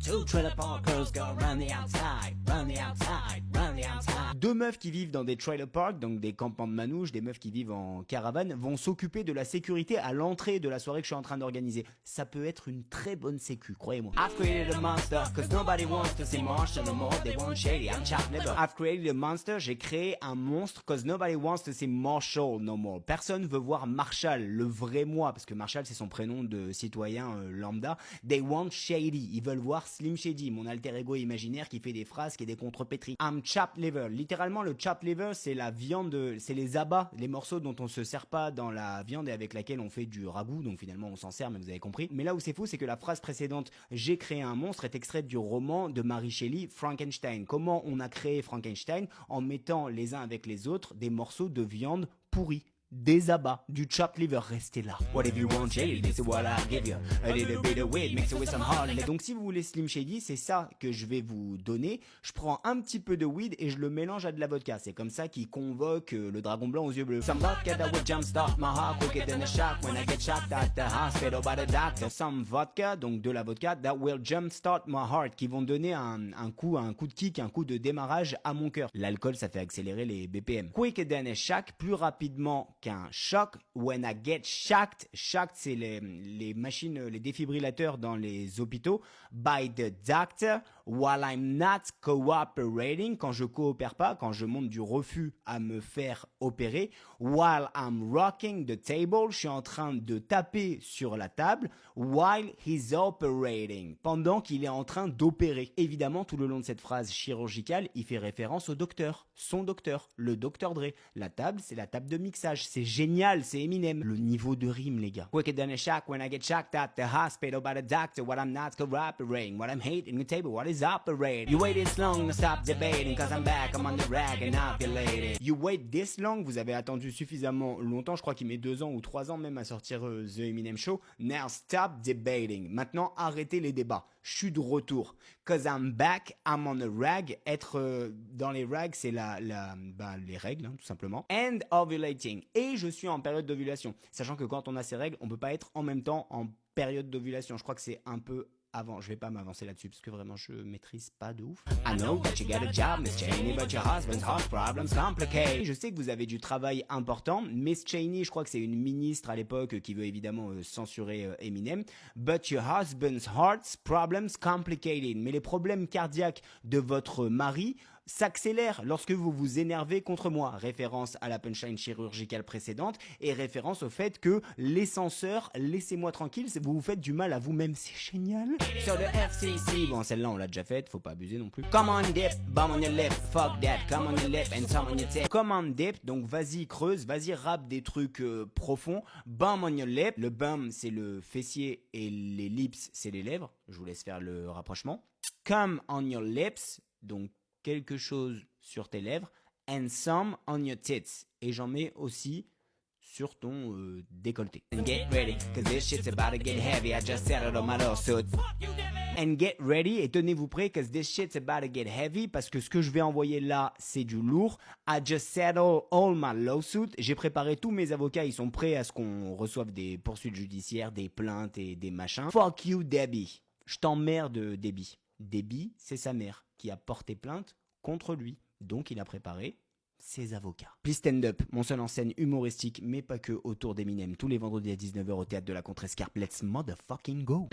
Two trailer park girls go run the outside, run the outside, run the outside. Deux meufs qui vivent dans des trailer parks, donc des campements de manouches, des meufs qui vivent en caravane, vont s'occuper de la sécurité à l'entrée de la soirée que je suis en train d'organiser. Ça peut être une très bonne sécu, croyez-moi. I've created a monster, cause nobody wants to see Marshall no more, they want shady, I'm chopped liver. I've created a monster, j'ai créé un monstre, cause nobody wants to see Marshall no more. Personne veut voir Marshall, le vrai moi, parce que Marshall c'est son prénom de citoyen lambda. They want shady, ils veulent voir Slim Shady, mon alter ego imaginaire qui fait des frasques et des contrepétries. I'm chopped liver. Littéralement, le chopped liver, c'est la viande, c'est les abats, les morceaux dont on se sert pas dans la viande et avec laquelle on fait du ragoût. Donc finalement, on s'en sert, mais vous avez compris. Mais là où c'est fou, c'est que la phrase précédente, j'ai créé un monstre, est extraite du roman de Mary Shelley, Frankenstein. Comment on a créé Frankenstein? En mettant les uns avec les autres des morceaux de viande pourris. Des abats, du chopped liver, restez là. What if you want shady, this is what I give you. A little bit of weed, mix it with some hard. Donc si vous voulez Slim Shady, c'est ça que je vais vous donner. Je prends un petit peu de weed et je le mélange à de la vodka. C'est comme ça qu'il convoque le dragon blanc aux yeux bleus. Some vodka that will jumpstart my heart quicker than a shock when I get shocked at the hospital by the doctor. Some vodka, donc de la vodka, that will jumpstart my heart, qui vont donner un coup de kick, un coup de démarrage à mon cœur. L'alcool, ça fait accélérer les BPM. Quicker than a shock, plus rapidement qu'un choc. When I get shocked, shocked c'est les machines, les défibrillateurs dans les hôpitaux. By the doctor, while I'm not cooperating, quand je coopère pas, quand je monte du refus à me faire opérer. While I'm rocking the table, je suis en train de taper sur la table. While he's operating, pendant qu'il est en train d'opérer. Évidemment, tout le long de cette phrase chirurgicale, il fait référence au docteur, son docteur, le Dr Dre. La table, c'est la table de mixage. C'est génial, c'est Eminem. Le niveau de rime, les gars. Quicker than a shock when I get shocked at the hospital by the doctor. What I'm not cooperating, what I'm hating the table, what is operating. You wait this long to stop debating, cause I'm back, I'm on the rag and ovulating. You wait this long, vous avez attendu suffisamment longtemps, je crois qu'il met 2 ans ou 3 ans même à sortir The Eminem Show. Now stop debating. Maintenant, arrêtez les débats. Je suis de retour. Cause I'm back, I'm on a rag. Être dans les rags, c'est les règles, hein, tout simplement. And ovulating. Et je suis en période d'ovulation. Sachant que quand on a ces règles, on peut pas être en même temps en période d'ovulation. Je crois que c'est un peu avant. Je vais pas m'avancer là-dessus parce que vraiment je maîtrise pas de ouf. I know that you got a job, Miss Cheney, but your husband's heart problems complicate. Je sais que vous avez du travail important. Miss Cheney, je crois que c'est une ministre à l'époque qui veut évidemment censurer Eminem. But your husband's heart problems complicated. Mais les problèmes cardiaques de votre mari s'accélère lorsque vous vous énervez contre moi. Référence à la punchline chirurgicale précédente et référence au fait que les censeurs, laissez-moi tranquille, vous vous faites du mal à vous-même. C'est génial. Sur le FCC, bon celle-là on l'a déjà faite, faut pas abuser non plus. Come on dip, bum on your lip, fuck that, come on your lip and some on your tip. Come on dip, donc vas-y creuse, vas-y rappe des trucs profonds. Bum on your lip, le bum c'est le fessier et les lips c'est les lèvres. Je vous laisse faire le rapprochement. Come on your lips, donc quelque chose sur tes lèvres, and some on your tits. Et j'en mets aussi sur ton décolleté. And get ready, cause this shit's about to get heavy. I just settled on my lawsuit. And get ready, et tenez-vous prêts, cause this shit's about to get heavy, parce que ce que je vais envoyer là, c'est du lourd. I just settled all my lawsuit. J'ai préparé tous mes avocats, ils sont prêts à ce qu'on reçoive des poursuites judiciaires, des plaintes et des machins. Fuck you, Debbie. Je t'emmerde, Debbie. Debbie, c'est sa mère qui a porté plainte contre lui. Donc il a préparé ses avocats. Please Stand Up, mon seul en scène humoristique, mais pas que, autour d'Eminem, tous les vendredis à 19h au théâtre de la Contrescarpe. Let's motherfucking go.